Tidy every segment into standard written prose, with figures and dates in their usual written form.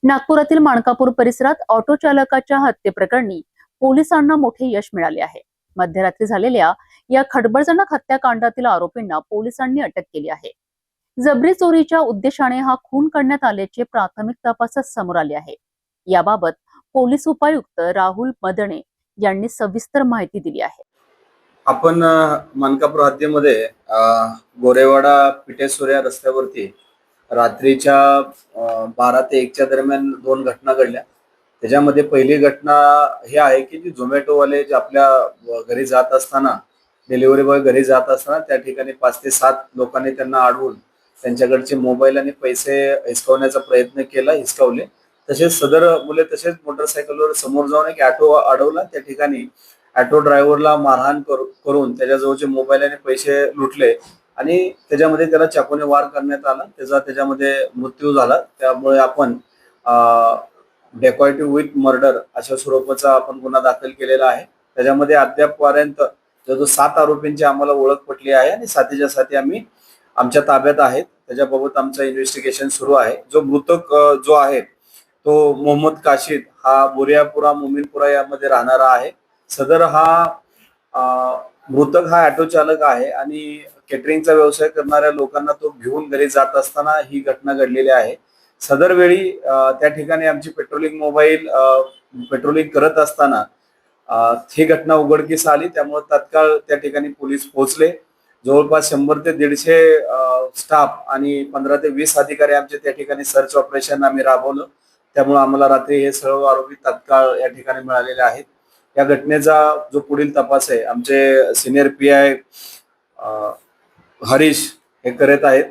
नागपुरातील माणकापूर परिसरात ऑटो चालकाच्या हत्येप्रकरणी पोलिसांना मोठे यश मिळाले आहे। मध्यरात्री झालेल्या या खडबडजनक हत्याकांडातील आरोपींना पोलिसांनी अटक केली आहे। जबरी चोरीच्या उद्देशाने हा खून करण्यात आल्याचे प्राथमिक तपासात समोर आले आहे। याबाबत पोलीस उपायुक्त राहुल मदणे यांनी सविस्तर माहिती दिली आहे। आपण मानकापूर हद्दीमध्ये गोरेवाडा पिटेश्वर या रस्त्यावरती रात्रीच्या 12 ते 1 च्या दरम्यान 2 घटना घडल्या। त्याच्यामध्ये पहिली घटना ही आहे की जी झोमॅटोवाले जे आपल्या घरी जात असताना, डिलिव्हरी बॉय घरी जात असताना त्या ठिकाणी 5 ते 7 लोकांनी त्यांना अडवून त्यांच्याकडचे मोबाईल आणि पैसे हिसकवण्याचा प्रयत्न केला, हिसकावले। तसेच सदर मुले तसेच मोटरसायकलवर समोर जाऊन एक ऑटो अडवला। त्या ठिकाणी ऑटो ड्रायव्हरला मारहाण करून त्याच्याजवळचे मोबाईल आणि पैसे लुटले आणि त्याच्यामध्ये त्याला चाकूने वार करण्यात आला। त्याच्यामध्ये मृत्यू झाला। त्यामुळे आपण डेकॉइटी विथ मर्डर अशा स्वरूपाचा आपण गुन्हा दाखल केलेला आहे। त्याच्यामध्ये अद्यापपर्यंत जो 7 आरोपींची आम्हाला ओळख पटली आहे आणि साथीच्या साथी आम्ही आमच्या ताब्यात आहेत। त्याच्याबाबत आमचं इन्व्हेस्टिगेशन सुरू आहे। जो मृतक जो आहे तो मोहम्मद काशिद हा बोरियापुरा मोमीनपुरा यामध्ये राहणारा आहे। सदर मृतक हा ऑटो चालक आहे आणि केटरिंगचा व्यवसाय करणाऱ्या लोकांना तो घेऊन घरी जात असताना ही घटना घडलेली आहे। सदर वेळी त्या ठिकाणी आमची पेट्रोलिंग करत असताना ही घटना उघडकीस आली। त्यामुळे तात्काळ त्या ठिकाणी पोलीस पोहोचले। जवळपास 100 ते 150 स्टाफ आणि 15 ते 20 अधिकारी आमचे त्या ठिकाणी सर्च ऑपरेशन आम्ही राबवलं। त्यामुळे आम्हाला रात्री हे सर्व आरोपी तात्काळ या ठिकाणी मिळालेले आहेत। या घटनेचा जो पुढील तपास आहे आमचे सिनियर PI हरीश हे करत आहेत,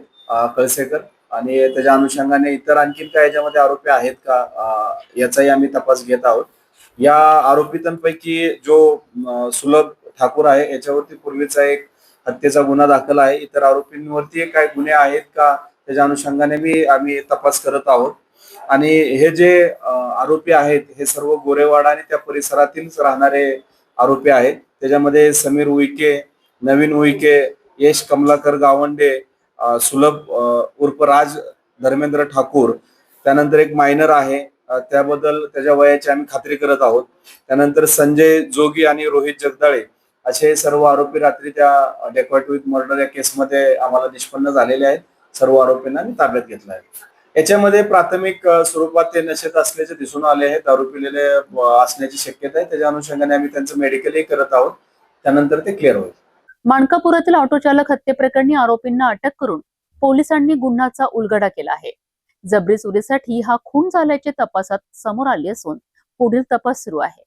कळसेकर, आणि त्याच्या अनुषंगाने इतर आणखी काय याच्यामध्ये आरोपी आहेत का याचाही आम्ही तपास घेत आहोत। या आरोपींपैकी जो सुलभ ठाकूर आहे याच्यावरती पूर्वीचा एक हत्येचा गुन्हा दाखल आहे। इतर आरोपींवरती काय गुन्हे आहेत का त्याच्या अनुषंगाने आम्ही तपास करत आहोत। आणि हे जे आरोपी आहेत हे सर्व गोरेवाडा आणि त्या परिसरातीलच राहणारे आरोपी आहेत। त्याच्यामध्ये समीर उईके, नवीन उईके, यश कमलाकर गावंडे, सुलभ उर्फ राज धर्मेंद्र ठाकूर, त्यानंतर एक मायनर आहे, त्याबद्दल त्याच्या वयाची आम्ही खात्री करत आहोत। त्यानंतर संजय जोगी आणि रोहित जगदाळे असे सर्व आरोपी रात्री त्या डेकॉइट विथ मर्डर या केसमध्ये आम्हाला निष्पन्न झालेले आहेत। सर्व आरोपींना आम्ही ताब्यात घेतलं आहे। याच्यामध्ये प्राथमिक स्वरूपात ते नशेत असल्याचे दिसून आले आहेत, दारू पिलेले असण्याची शक्यता आहे। त्याच्या अनुषंगाने आम्ही त्यांचं मेडिकलही करत आहोत। त्यानंतर ते क्लिअर होईल। माणकापुरातील ऑटो चालक हत्येप्रकरणी आरोपींना अटक करून पोलिसांनी गुन्ह्याचा उलगडा केला आहे। जबरी चोरीसाठी हा खून झाल्याचे तपासात समोर आले असून पुढील तपास सुरू आहे।